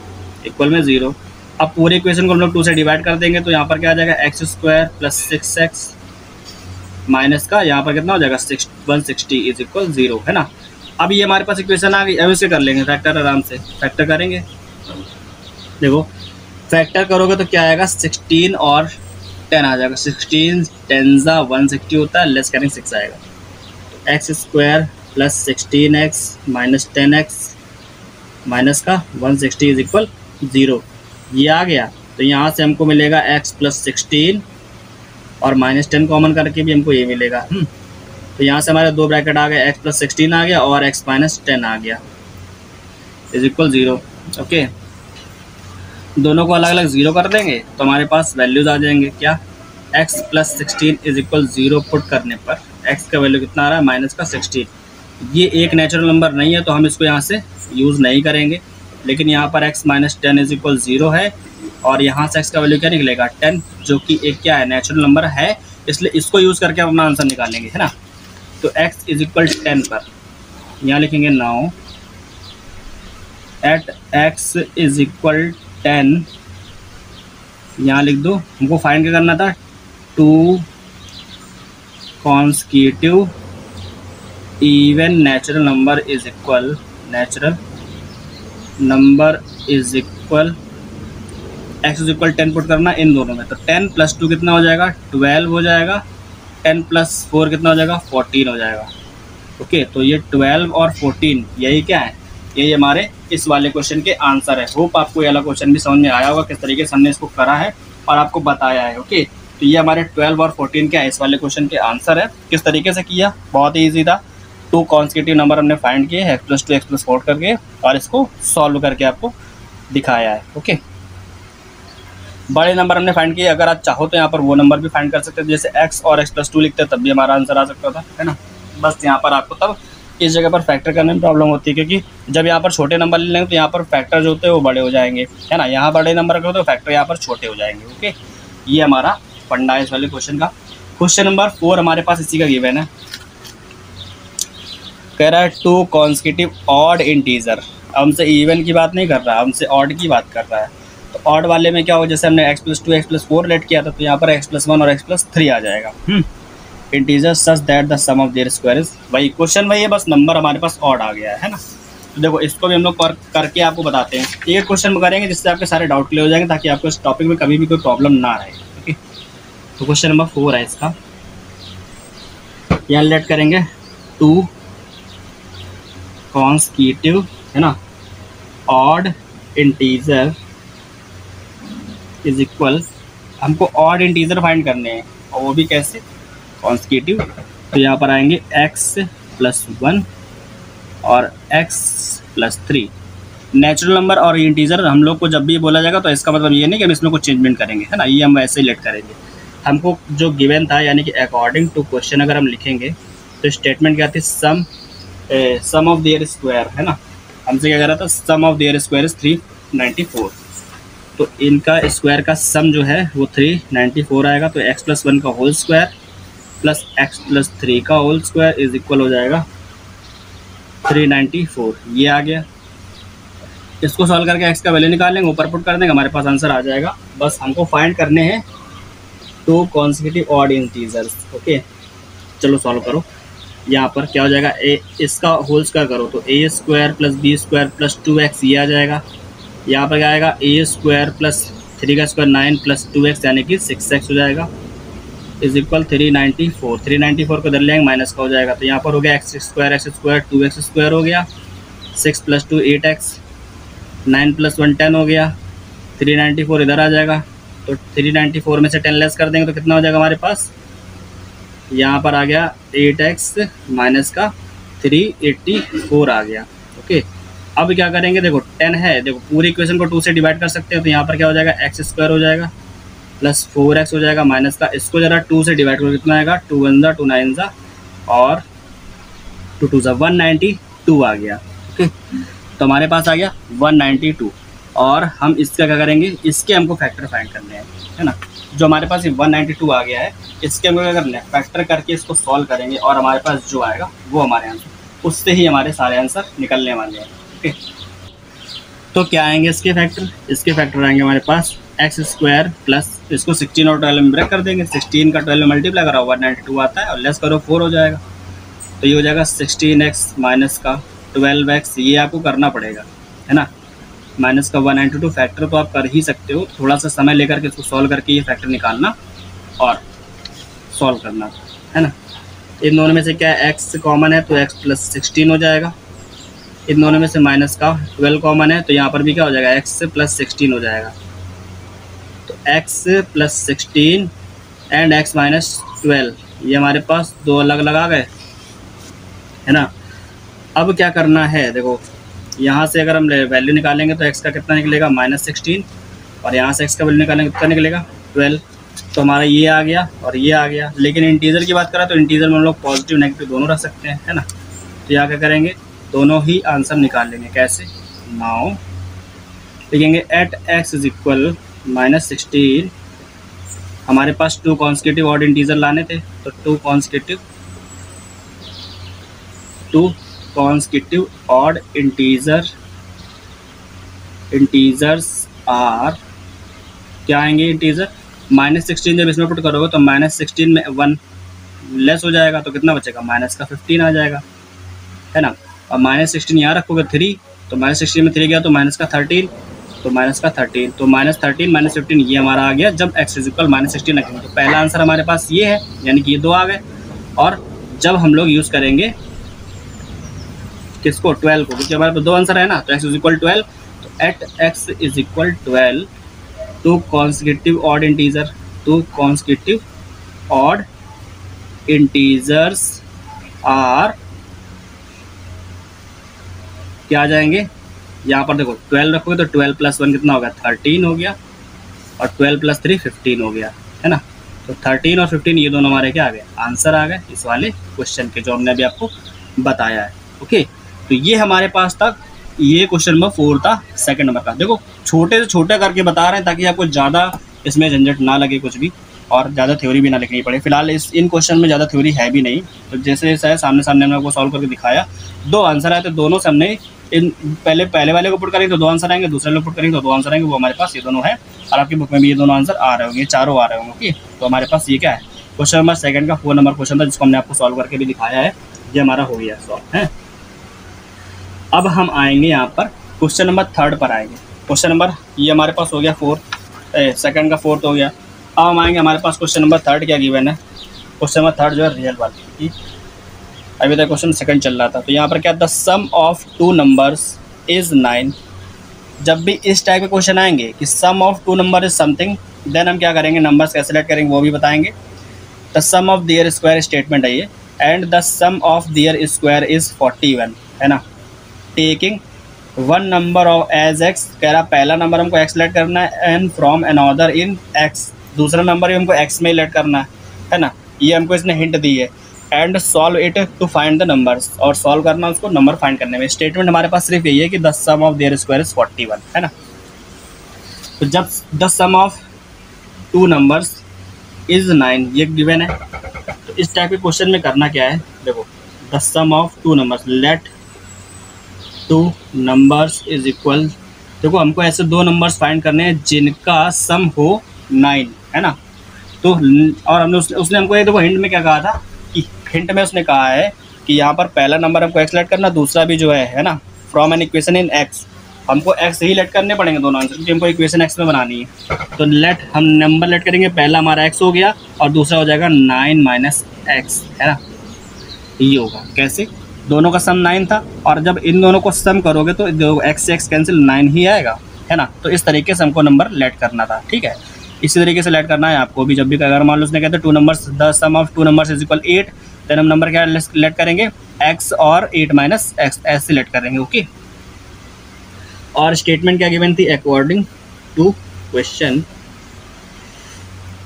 इक्वल में 0। अब पूरे इक्वेशन को हम लोग 2 से डिवाइड कर देंगे तो यहाँ पर क्या आ जाएगा x² + 6x माइनस का यहाँ पर कितना हो जाएगा 160 इज इक्वल 0, है ना। अब ये हमारे पास इक्वेशन आ गई, अब इसे कर लेंगे फैक्टर, आराम से फैक्टर करेंगे। देखो फैक्टर करोगे तो क्या आएगा 16 और 10 आ जाएगा, 16 10 160 होता है, लेस करेंगे 6 आएगा। तो x² + 16x - 10x माइनस का 160 इज इक्वल 0, ये आ गया। तो यहाँ से हमको मिलेगा x + 16 और -10 कॉमन करके भी हमको ये मिलेगा। तो यहाँ से हमारे 2 ब्रैकेट आ गए, x + 16 आ गया और x - 10 आ गया इज इक्वल 0। ओके, दोनों को अलग अलग 0 कर देंगे तो हमारे पास वैल्यूज आ जाएंगे, क्या x + 16 इज इक्वल 0 पुट करने पर एक्स का वैल्यू कितना आ रहा है, माइनस का 16। ये एक नेचुरल नंबर नहीं है तो हम इसको यहाँ से यूज़ नहीं करेंगे, लेकिन यहाँ पर x माइनस 10 इज इक्वल 0 है और यहाँ से x का वैल्यू क्या निकलेगा 10, जो कि एक क्या है, नेचुरल नंबर है, इसलिए इसको यूज़ करके हम अपना आंसर निकालेंगे, है ना। तो x इज इक्वल 10 पर यहाँ लिखेंगे now at x is equal 10, यहाँ लिख दो। हमको फाइंड क्या करना था, 2 consecutive even natural number is equal x is equal 10 put करना इन दोनों में। तो 10 + 2 कितना हो जाएगा, 12 हो जाएगा। 10 + 4 कितना हो जाएगा, 14 हो जाएगा। ओके, तो ये 12 और 14 यही क्या है, यही हमारे इस वाले क्वेश्चन के आंसर है। होप आपको ये वाला क्वेश्चन भी समझ में आया होगा, किस तरीके से हमने इसको करा है और आपको बताया है। ओके, तो ये हमारे 12 और 14 क्या है, इस वाले क्वेश्चन के आंसर है। किस तरीके से किया, बहुत ही ईजी था। 2 कॉन्सेक्यूटिव नंबर हमने फाइंड किए x + 2 x + 4 करके और इसको सॉल्व करके आपको दिखाया है। ओके, बड़े नंबर हमने फाइंड किए। अगर आप चाहो तो यहाँ पर वो नंबर भी फाइंड कर सकते थे, जैसे x और x + 2 लिखते तब भी हमारा आंसर आ सकता था, है ना। बस यहाँ पर आपको तब इस जगह पर फैक्टर करने में प्रॉब्लम होती है, क्योंकि जब यहाँ पर छोटे नंबर ले लेंगे तो यहाँ पर फैक्टर जो होते हैं वो बड़े हो जाएंगे, है ना। यहाँ बड़े नंबर का तो फैक्टर यहाँ पर छोटे हो जाएंगे। ओके, ये हमारा फंडा है इस वाले क्वेश्चन का। क्वेश्चन नंबर 4 हमारे पास इसी का गिवन है, कह रहा है 2 कॉन्सेक्यूटिव ऑड इंटीजर। हमसे इवन की बात नहीं कर रहा, हमसे ऑड की बात कर रहा है। तो ऑड वाले में क्या हो, जैसे हमने x + 2 x + 4 लेट किया था, तो यहाँ पर x + 1 और x + 3 आ जाएगा। Integer such that the sum of their square is, वही क्वेश्चन वही है, बस नंबर हमारे पास ऑड आ गया है ना। तो देखो इसको भी हम लोग करके आपको बताते हैं। एक क्वेश्चन करेंगे जिससे आपके सारे डाउट क्लियर हो जाएंगे, ताकि आपको इस टॉपिक में कभी भी कोई प्रॉब्लम ना रहे। ओके, तो क्वेश्चन नंबर 4 है इसका, यहाँ लेट करेंगे 2 कॉन्सेक्यूटिव, है ना, ऑड इंटीजर इज इक्वल, हमको ऑड इंटीजर फाइंड करने हैं और वो भी कैसे, कॉन्सेक्यूटिव। तो यहाँ पर आएंगे x + 1 और x + 3। नेचुरल नंबर और इंटीजर हम लोग को जब भी बोला जाएगा तो इसका मतलब ये नहीं कि हम इसमें कुछ चेंजमेंट करेंगे, है ना, ये हम वैसे ही लेट करेंगे। हमको जो गिवन था, यानी कि अकॉर्डिंग टू क्वेश्चन अगर हम लिखेंगे तो स्टेटमेंट क्या थी, सम ऑफ देयर स्क्वायर, है ना। हमसे क्या कह रहा था, सम ऑफ देयर स्क्वायर इज 394। तो इनका स्क्वायर का सम जो है वो 394 आएगा। तो x + 1 का होल स्क्वायर प्लस x + 3 का होल स्क्वायर इज इक्वल हो जाएगा 394, ये आ गया। इसको सॉल्व करके x का वैल्यू निकाल लेंगे, ऊपर पुट कर देंगे, हमारे पास आंसर आ जाएगा। बस हमको फाइंड करने हैं 2 कॉन्सेक्यूटिव ऑड इंटीजर्स। ओके, चलो सॉल्व करो। यहाँ पर क्या हो जाएगा, इसका होल स्क्वायर करो तो a² + b² + 2x ये आ जाएगा। यहाँ पर क्या आएगा, a² + 3 का स्क्वायर 9 + 2x यानी कि 6x हो जाएगा, इज इक्वल 394। 394 को इधर लेंगे, माइनस का हो जाएगा। तो यहाँ पर हो गया x² 2x² हो गया, 6 + 2 8x, 9 + 1 10 हो गया। 394 इधर आ जाएगा, तो 394 में से 10 लेस कर देंगे तो कितना हो जाएगा हमारे पास, यहाँ पर आ गया 8x माइनस का 384 आ गया। ओके, अब क्या करेंगे, देखो 10 है, देखो पूरी इक्वेशन को 2 से डिवाइड कर सकते हैं। तो यहाँ पर क्या हो जाएगा, x² हो जाएगा प्लस 4x हो जाएगा माइनस का, इसको जरा 2 से डिवाइड करो, कितना आएगा, 2 1 ज़ा 2 9 ज़ा और 2 2 ज़ा 192 आ गया। ओके, तो हमारे पास आ गया 192। और हम इसका क्या करेंगे, इसके हमको फैक्टर फाइंड करने हैं, है ना। जो हमारे पास ये 192 आ गया है, इसके हमको क्या करना है, फैक्टर करके इसको सॉल्व करेंगे और हमारे पास जो आएगा वो हमारे आंसर, उससे ही हमारे सारे आंसर निकलने वाले हैं। ओके, तो क्या आएंगे इसके फैक्टर, इसके फैक्टर आएंगे हमारे पास x² प्लस इसको 16 और 12 में ब्रेक कर देंगे। 16 का 12 में मल्टीप्लाई करो 192 आता है और लेस करो 4 हो जाएगा। तो ये हो जाएगा 16x माइनस का 12x, ये आपको करना पड़ेगा, है ना, माइनस का 192 फैक्टर तो आप कर ही सकते हो। थोड़ा सा समय लेकर के इसको सॉल्व करके ये फैक्टर निकालना और सॉल्व करना, है ना। इन दोनों में से क्या x कॉमन है तो x + 16 हो जाएगा। इन दोनों में से माइनस का 12 कॉमन है तो यहाँ पर भी क्या हो जाएगा, x + 16 हो जाएगा। तो x + 16 एंड x - 12 ये हमारे पास दो अलग अलग आ गए, है ना। अब क्या करना है, देखो यहाँ से अगर हम वैल्यू निकालेंगे तो x का कितना निकलेगा, -16, और यहाँ से x का वैल्यू निकालेंगे कितना निकलेगा, 12। तो हमारा ये आ गया और ये आ गया। लेकिन इंटीजर की बात करें तो इंटीजर में हम लोग पॉजिटिव नेगेटिव दोनों रख सकते हैं, है ना। तो यहाँ क्या करेंगे, दोनों ही आंसर निकाल लेंगे। कैसे, नाउ लिखेंगे एट एक्स इज इक्वल -16। हमारे पास 2 कॉन्सेक्यूटिव ऑड इंटीजर लाने थे, तो 2 कॉन्सेक्यूटिव ऑड इंटीजर्स आर क्या आएंगे, इंटीजर -16 जब इसमें पुट करोगे तो -16 में 1 लेस हो जाएगा, तो कितना बचेगा, माइनस का 15 आ जाएगा, है ना। और -16 यहाँ रखोगे 3, तो -16 में 3 गया तो माइनस का 13, तो माइनस का 13, तो -13 -15 ये हमारा आ गया जब x इक्वल -16 रखेंगे। तो पहला आंसर हमारे पास ये है, यानी कि ये 2 आ गए। और जब हम लोग यूज़ करेंगे किसको, 12 को, क्योंकि हमारे पास 2 आंसर है ना, तो x इक्वल 12, तो at x equal 12 2 consecutive odd integers are क्या आ जाएंगे, यहाँ पर देखो 12 रखोगे तो 12 + 1 कितना हो गया, 13 हो गया, और 12 + 3 15 हो गया, है ना। तो 13 और 15 ये दोनों हमारे क्या आ गए, आंसर आ गए इस वाले क्वेश्चन के, जो हमने अभी आपको बताया है। ओके, तो ये हमारे पास तक ये क्वेश्चन नंबर 4 था, सेकंड नंबर का। देखो छोटे से छोटे करके बता रहे हैं ताकि आपको ज़्यादा इसमें झंझट ना लगे कुछ भी, और ज़्यादा थ्योरी भी ना लिखनी पड़े। फिलहाल इन क्वेश्चन में ज़्यादा थ्योरी है भी नहीं, तो जैसे जैसे है सामने हमने आपको सॉल्व करके दिखाया। 2 आंसर आए तो दोनों से हमने इन पहले वाले को पुट करेंगे तो 2 आंसर आएंगे, दूसरे वाले को पुट करेंगे तो 2 आंसर आएंगे। वो हमारे पास ये दोनों है, और आपकी बुक में भी ये दोनों आंसर आ रहे होंगे, चारों आ रहे होंगे। ओके, तो हमारे पास ये क्या है, क्वेश्चन नंबर सेकंड का 4 नंबर क्वेश्चन था, जिसको हमने आपको सॉल्व करके भी दिखाया है। ये हमारा हो गया सॉल्व है। अब हम आएंगे यहाँ पर क्वेश्चन नंबर 3 पर आएंगे। क्वेश्चन नंबर ये हमारे पास हो गया सेकंड का 4th हो गया। अब हम आएंगे, हमारे पास क्वेश्चन नंबर 3 क्या गिवन है, क्वेश्चन नंबर 3 जो है रियल वाली। अभी तक क्वेश्चन सेकंड चल रहा था, तो यहाँ पर क्या, the sum of 2 numbers is 9। जब भी इस टाइप के क्वेश्चन आएंगे कि sum of 2 number is something, then हम क्या करेंगे, नंबर्स कैसे सेलेक्ट करेंगे वो भी बताएंगे। The sum of their square statement है ये, and the sum of their square is 41, है ना। Taking 1 number of as x, कह रहा पहला नंबर हमको x सेलेक्ट करना है, and from another in x, दूसरा नंबर भी हमको x में लेट करना है ना। ये हमको इसने हिंट दी है। And solve it to find the numbers, और सॉल्व करना उसको नंबर फाइंड करने में। स्टेटमेंट हमारे पास सिर्फ यही है कि the sum of their square is 41, है ना। तो जब the sum of 2 numbers is 9 ये गिवन है, तो इस टाइप के क्वेश्चन में करना क्या है, देखो the sum of 2 numbers, let 2 numbers is equal, देखो हमको ऐसे 2 नंबर्स फाइंड करने हैं जिनका सम हो 9, है ना। तो और हमने उसने हमको ये देखो हिंट में क्या कहा था, कि हिंट में उसने कहा है कि यहाँ पर पहला नंबर हमको x लेट करना, दूसरा भी जो है ना, from an equation in x, हमको x ही लेट करने पड़ेंगे दोनों आंसर, क्योंकि हमको इक्वेशन x में बनानी है। तो लेट हम नंबर लेट करेंगे, पहला हमारा x हो गया और दूसरा हो जाएगा 9 - x, है ना। ये होगा कैसे, दोनों का सम 9 था, और जब इन दोनों को सम करोगे तो x से x कैंसिल 9 ही आएगा, है ना। तो इस तरीके से हमको नंबर लेट करना था, ठीक है। इसी तरीके से लेट करना है आपको भी। जब भी अगर मान लो उसने कहते 2 numbers, the sum of 2 numbers is equal 8, then हम नंबर क्या लेट करेंगे, x और 8 - x ऐसे लेट करेंगे। ओके, और स्टेटमेंट क्या गिवन थी, according to question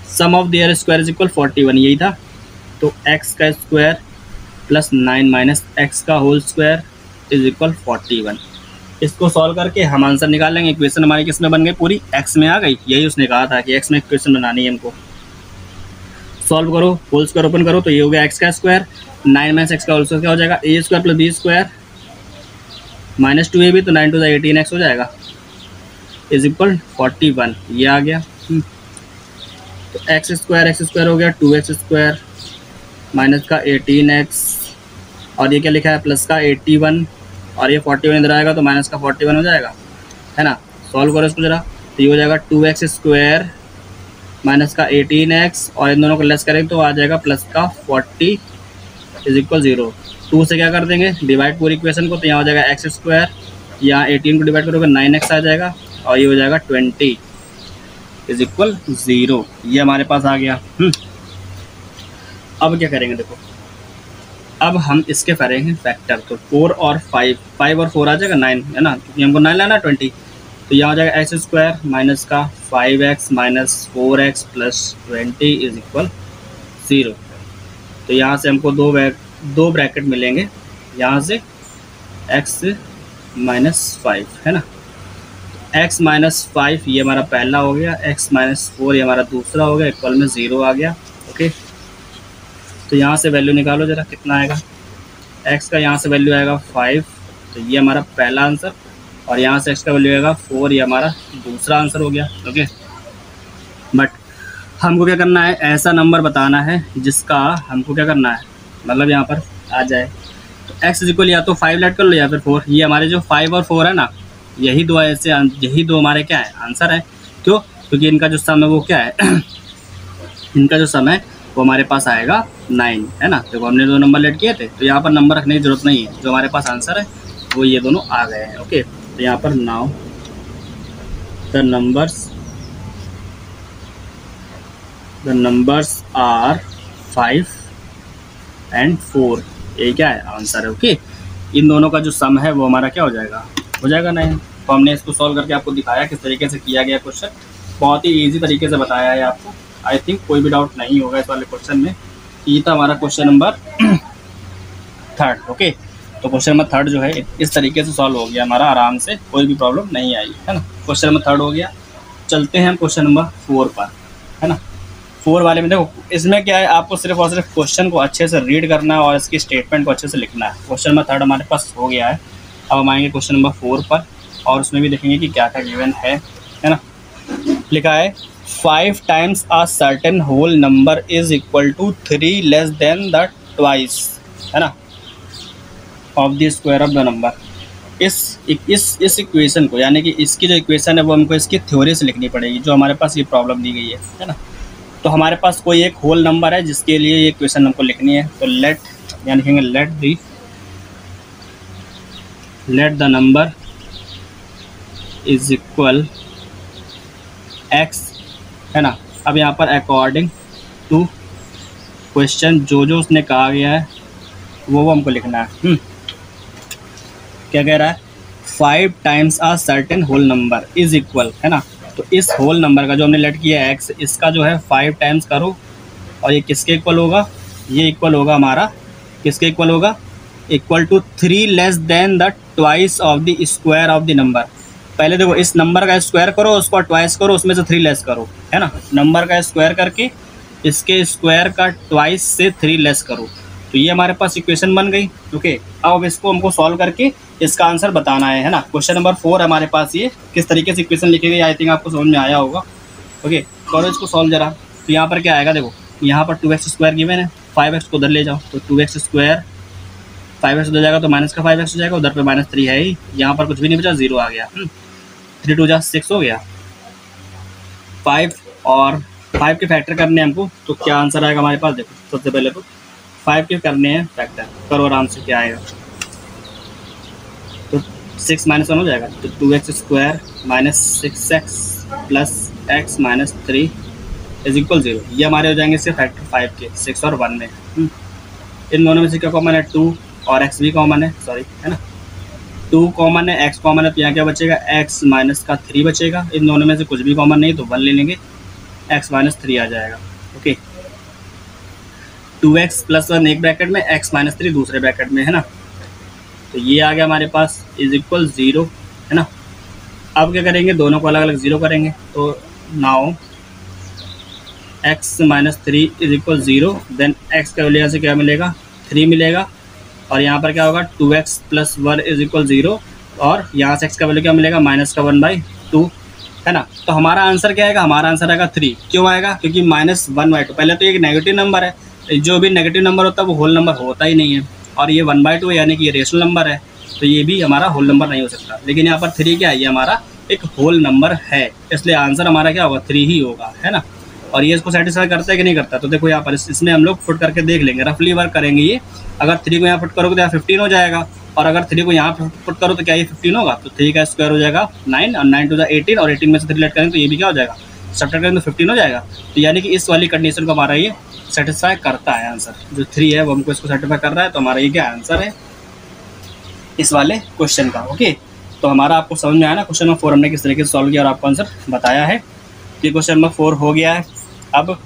sum of their square is equal 41, यही था। तो x का स्क्वायर प्लस 9 - x का होल स्क्वायर इज इक्वल 41। इसको सॉल्व करके हम आंसर निकाल लेंगे। इक्वेशन हमारी किस में बन गई, पूरी x में आ गई। यही उसने कहा था कि x में इक्वेशन बनानी है हमको। सॉल्व करो, होल स्क्वायर ओपन करो, तो ये हो गया x का स्क्वायर, 9 - x का होल स्क्वायर क्या हो जाएगा, a square plus b square minus 2ab, तो 9 × 2 = 18x हो जाएगा, इज इक्वल 41। ये आ गया। तो x स्क्वायर हो गया 2x स्क्वायर माइनस का 18x, और ये क्या लिखा है, प्लस का 81, और ये 41 इधर आएगा तो माइनस का 41 हो जाएगा, है ना। सॉल्व करो इसको जरा, तो ये हो जाएगा 2x स्क्वायर माइनस का 18x, और इन दोनों को लेस करेंगे तो आ जाएगा प्लस का 40 इज इक्वल 0। 2 से क्या कर देंगे, डिवाइड पूरी इक्वेशन को, तो यहाँ हो जाएगा x स्क्वायर, यहाँ 18 को डिवाइड करोगे 9x आ जाएगा, और ये हो जाएगा 20 इज इक्वल 0। ये हमारे पास आ गया। अब क्या करेंगे, देखो अब हम इसके करेंगे फैक्टर। तो 4 और 5 और 4 आ जाएगा 9, है ना, क्योंकि हमको 9 लाना 20। तो यहाँ हो जाएगा एक्स स्क्वायर माइनस का 5x minus 4x plus 20 is equal 0। तो यहाँ से हमको दो ब्रैकेट मिलेंगे, यहाँ से x माइनस 5 है ना, x माइनस 5 ये हमारा पहला हो गया, x माइनस 4 ये हमारा दूसरा हो गया, इक्वल में 0 आ गया। ओके, तो यहाँ से वैल्यू निकालो जरा कितना आएगा। x का यहाँ से वैल्यू आएगा 5, तो ये हमारा पहला आंसर, और यहाँ से x का वैल्यू आएगा 4, ये हमारा दूसरा आंसर हो गया। ओके, बट हमको क्या करना है, ऐसा नंबर बताना है जिसका हमको क्या करना है, मतलब यहाँ पर आ जाए। तो x इक्वल या तो 5 लेट कर लो या फिर 4। ये हमारे जो 5 और 4 है ना, यही दो ऐसे, यही दो हमारे क्या है आंसर है। क्यों? क्योंकि इनका जो सम है वो क्या है इनका जो सम है वो हमारे पास आएगा 9 है ना। देखो हमने 2 नंबर लेट किए थे, तो यहाँ पर नंबर रखने की जरूरत नहीं है, जो हमारे पास आंसर है वो ये दोनों आ गए हैं। ओके, तो यहाँ पर now the numbers are 5 and 4, ये क्या है आंसर है। ओके, इन दोनों का जो सम है वो हमारा क्या हो जाएगा 9। तो हमने इसको सॉल्व करके आपको दिखाया किस तरीके से किया गया क्वेश्चन, बहुत ही ईजी तरीके से बताया है आपको। आई थिंक कोई भी डाउट नहीं होगा इस वाले क्वेश्चन में। ये था हमारा क्वेश्चन नंबर 3। ओके, तो क्वेश्चन नंबर 3 जो है इस तरीके से सॉल्व हो गया हमारा आराम से, कोई भी प्रॉब्लम नहीं आई है ना। क्वेश्चन नंबर 3 हो गया। चलते हैं हम क्वेश्चन नंबर 4 पर, है ना। 4 वाले में देखो, इसमें क्या है, आपको सिर्फ और सिर्फ क्वेश्चन को अच्छे से रीड करना है और इसकी स्टेटमेंट को अच्छे से लिखना है। क्वेश्चन नंबर 3 हमारे पास हो गया है। अब हम आएंगे क्वेश्चन नंबर 4 पर, और उसमें भी देखेंगे कि क्या क्या गिवन है ना। लिखा है 5 times a certain whole number is equal to 3 less than the twice, है ना, of the square of the number. इस इक्वेशन को, यानी कि इसकी जो इक्वेशन है वो हमको इसकी थ्योरी से लिखनी पड़ेगी, जो हमारे पास ये प्रॉब्लम दी गई है ना। तो हमारे पास कोई एक होल नंबर है जिसके लिए ये इक्वेशन हमको लिखनी है। तो लेट, यानी लिखेंगे let the number is equal x, है ना। अब यहाँ पर अकॉर्डिंग टू क्वेश्चन जो उसने कहा गया है वो हमको लिखना है। क्या कह रहा है, 5 times a certain whole number is equal, है ना। तो इस होल नंबर का जो हमने लेट किया है x, इसका जो है 5 टाइम्स करो, और ये किसके इक्वल होगा, ये इक्वल होगा हमारा, किसके इक्वल होगा, equal to 3 less than the twice of the square of the number. पहले देखो इस नंबर का स्क्वायर करो, उसको ट्वाइस करो, उसमें से 3 लेस करो, है ना। नंबर का स्क्वायर करके इसके स्क्वायर का ट्वाइस से 3 लेस करो, तो ये हमारे पास इक्वेशन बन गई। ओके, अब इसको हमको सॉल्व करके इसका आंसर बताना है ना। क्वेश्चन नंबर 4 हमारे पास ये किस तरीके से इक्वेशन लिखी गई, आई थिंक आपको समझ में आया होगा। ओके, करो इसको सॉल्व जरा। तो यहाँ पर क्या आएगा, देखो यहाँ पर 2x स्क्वायर गिवन है, 5x को उधर ले जाओ, तो 2x स्क्वायर 5x उधर जाएगा तो माइनस का 5x हो जाएगा, उधर पे -3 है ही, यहाँ पर कुछ भी नहीं बचा, 0 आ गया। 3 2 जा 6 हो गया। 5 और 5 के फैक्टर करने हैं हमको, तो क्या आंसर आएगा हमारे पास, देखो सबसे पहले तो 5 के करने हैं फैक्टर, करो आराम से, क्या आएगा, तो 6 - 1 हो जाएगा, तो 2x square minus 6x plus x minus 3 is equal 0। ये हमारे हो जाएंगे इसके फैक्टर 5 के, 6 और 1 में। इन दोनों में से क्या कॉमन है, 2 और x भी कॉमन है, सॉरी, है ना। 2 कॉमन है, x कॉमन है, तो यहाँ क्या बचेगा, x माइनस का 3 बचेगा। इन दोनों में से कुछ भी कॉमन नहीं तो 1 ले लेंगे, x माइनस 3 आ जाएगा। ओके, 2x प्लस 1 एक ब्रैकेट में, x माइनस 3 दूसरे ब्रैकेट में, है ना। तो ये आ गया हमारे पास इज इक्वल 0, है ना। अब क्या करेंगे, दोनों को अलग अलग 0 करेंगे, तो now x minus 3 is equal 0, then x का वैल्यू से क्या मिलेगा, 3 मिलेगा, और यहाँ पर क्या होगा, 2x प्लस 1 इज इक्वल 0, और यहाँ से x का वैल्यू क्या मिलेगा, माइनस का 1/2, है ना। तो हमारा आंसर क्या आएगा, हमारा आंसर आएगा 3। क्यों आएगा, क्योंकि -1/2, पहले तो एक नेगेटिव नंबर है, जो भी नेगेटिव नंबर होता है वो होल नंबर होता ही नहीं है, और ये 1/2 है, यानी कि ये रेशनल नंबर है, तो ये भी हमारा होल नंबर नहीं हो सकता। लेकिन यहाँ पर 3 क्या है, ये हमारा एक होल नंबर है, इसलिए आंसर हमारा क्या होगा, 3 ही होगा, है ना। और ये इसको सेटिस्फाई करता है कि नहीं करता, तो देखो यहाँ पर इसमें हम लोग पुट करके देख लेंगे, रफली वर्क करेंगे ये। अगर 3 को यहाँ पुट करोगे तो यहाँ 15 हो जाएगा, और अगर 3 को यहाँ पुट करो तो क्या ये 15 होगा, तो 3 का स्क्वायर हो जाएगा 9, और 9 2 18, और 18 में से 3 लेट करेंगे तो ये भी क्या हो जाएगा, सब्ट्रैक्ट करेंगे तो 15 हो जाएगा। तो यानी कि इस वाली कंडीशन को हमारा ये सेटिस्फाई करता है, आंसर जो 3 है वो हमको इसको सेटिस्फाई कर रहा है, तो हमारा ये क्या आंसर है इस वाले क्वेश्चन का। ओके, तो हमारा आपको समझ में आया ना क्वेश्चन नंबर 4 हमने किस तरीके से सॉल्व किया और आपको आंसर बताया है कि क्वेश्चन नंबर 4 हो गया है। अब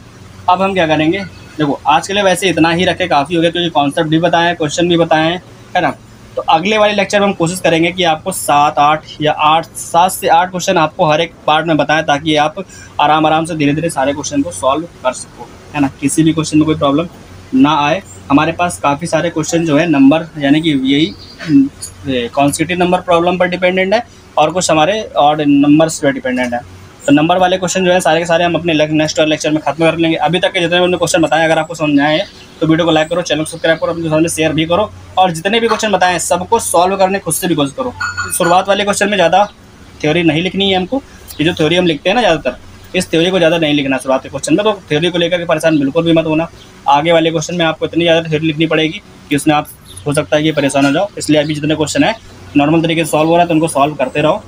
हम क्या करेंगे, देखो आज के लिए वैसे इतना ही रखे काफ़ी हो गया, क्योंकि कॉन्सेप्ट भी बताए हैं, क्वेश्चन भी बताए हैं, है ना। तो अगले वाले लेक्चर में हम कोशिश करेंगे कि आपको 7 से 8 क्वेश्चन आपको हर एक पार्ट में बताएं, ताकि आप आराम से धीरे धीरे सारे क्वेश्चन को सॉल्व कर सको, है ना। किसी भी क्वेश्चन में कोई प्रॉब्लम ना आए। हमारे पास काफ़ी सारे क्वेश्चन जो है नंबर यानी कि यही कॉन्सेक्यूटिव नंबर प्रॉब्लम पर डिपेंडेंट है और कुछ हमारे ऑड नंबर्स पर डिपेंडेंट है। तो नंबर वाले क्वेश्चन जो है सारे के सारे हम अपने नेक्स्ट लेक्चर में खत्म कर लेंगे। अभी तक के जितने हमने क्वेश्चन बताए, अगर आपको समझ में आए तो वीडियो को लाइक करो, चैनल को सब्सक्राइब करो, अपने सामने शेयर भी करो, और जितने भी क्वेश्चन बताएं सबको सॉल्व करने खुद से भी कोशिश करो। शुरुआत वाले क्वेश्चन में ज़्यादा थ्योरी नहीं लिखनी है हमको। ये जो थ्योरी हम लिखते हैं ना ज़्यादातर, इस थ्योरी को ज़्यादा नहीं लिखना शुरुआत के क्वेश्चन में। तो थ्योरी को लेकर के परेशान बिल्कुल भी मत होना। आगे वाले क्वेश्चन में आपको इतनी ज़्यादा थ्योरी लिखनी पड़ेगी कि उसमें आप हो सकता है कि परेशान हो जाओ। इसलिए अभी जितने क्वेश्चन है नॉर्मल तरीके से सॉल्व हो रहा है तो उनको सॉल्व करते रहो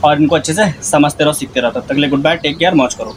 और इनको अच्छे से समझते रहो, सीखते रहो। तब तक के लिए गुड बाय, टेक केयर, मौज करो।